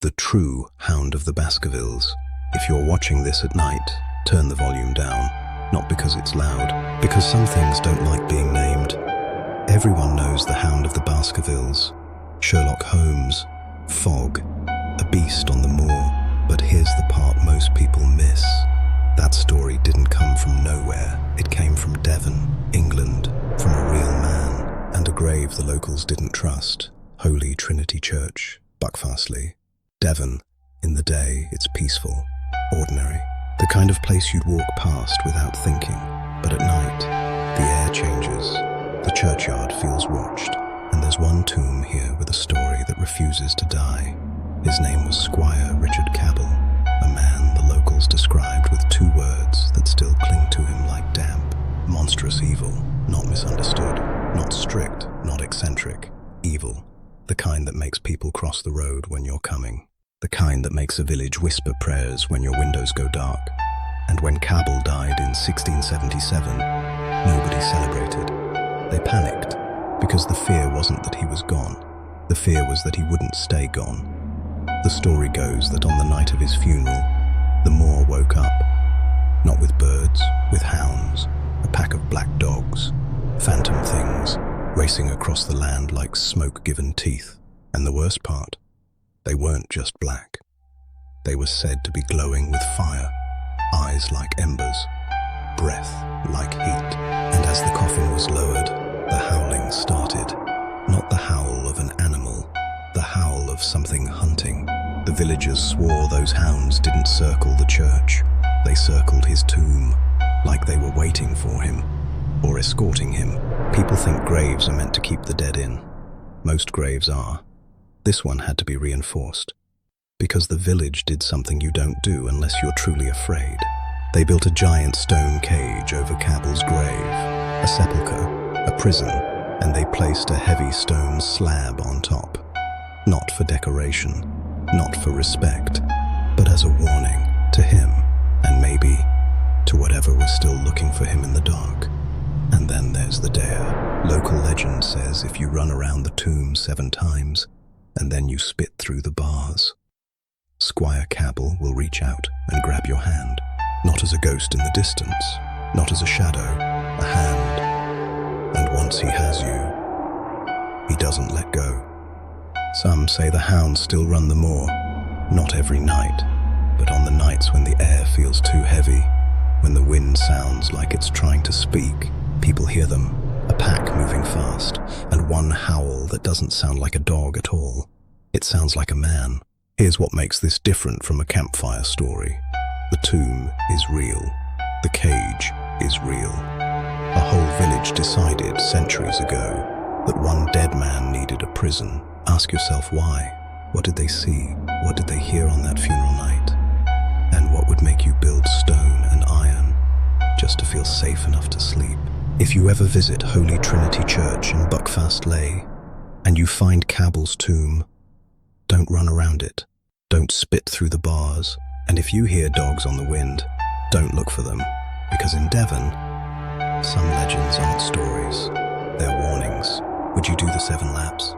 the true Hound of the Baskervilles. If you're watching this at night, turn the volume down. Not because it's loud, because some things don't like being named. Everyone knows the Hound of the Baskervilles. Sherlock Holmes, fog, a beast on the moor. But here's the part most people miss. That story didn't come from nowhere. It came from Devon, England, from a real man, and a grave the locals didn't trust. Holy Trinity Church, Buckfastleigh. Devon, in the day, it's peaceful, ordinary. The kind of place you'd walk past without thinking. But at night, the air changes. The churchyard feels watched. And there's one tomb here with a story that refuses to die. His name was Squire Richard Cabell, a man the locals described with two words that still cling to him like damp. Monstrous evil, not misunderstood, not strict, not eccentric. Evil, the kind that makes people cross the road when you're coming. The kind that makes a village whisper prayers when your windows go dark. And when Cabell died in 1677, nobody celebrated. They panicked, because the fear wasn't that he was gone. The fear was that he wouldn't stay gone. The story goes that on the night of his funeral, the moor woke up. Not with birds, with hounds, a pack of black dogs, phantom things, racing across the land like smoke-given teeth. And the worst part, they weren't just black. They were said to be glowing with fire, eyes like embers, breath like heat. And as the coffin was lowered, the howling started. Not the howl of an animal, the howl of something hunting. The villagers swore those hounds didn't circle the church. They circled his tomb, like they were waiting for him, or escorting him. People think graves are meant to keep the dead in. Most graves are. This one had to be reinforced, because the village did something you don't do unless you're truly afraid. They built a giant stone cage over Cabell's grave, a sepulchre, a prison, and they placed a heavy stone slab on top. Not for decoration, not for respect, but as a warning to him, and maybe to whatever was still looking for him in the dark. And then there's the dare. Local legend says if you run around the tomb 7 times, and then you spit through the bars, Squire Cabell will reach out and grab your hand, not as a ghost in the distance, not as a shadow, a hand. And once he has you, he doesn't let go. Some say the hounds still run the moor, not every night, but on the nights when the air feels too heavy, when the wind sounds like it's trying to speak. People hear them, a pack moving fast, and one howl that doesn't sound like a dog at all. It sounds like a man. Here's what makes this different from a campfire story. The tomb is real. The cage is real. A whole village decided centuries ago that one dead man needed a prison. Ask yourself why. What did they see? What did they hear on that funeral night? And what would make you build stone and iron just to feel safe enough to sleep? If you ever visit Holy Trinity Church in Buckfastleigh and you find Cabell's tomb, don't run around it. Don't spit through the bars. And if you hear dogs on the wind, don't look for them. Because in Devon, some legends aren't stories. They're warnings. Would you do the 7 laps?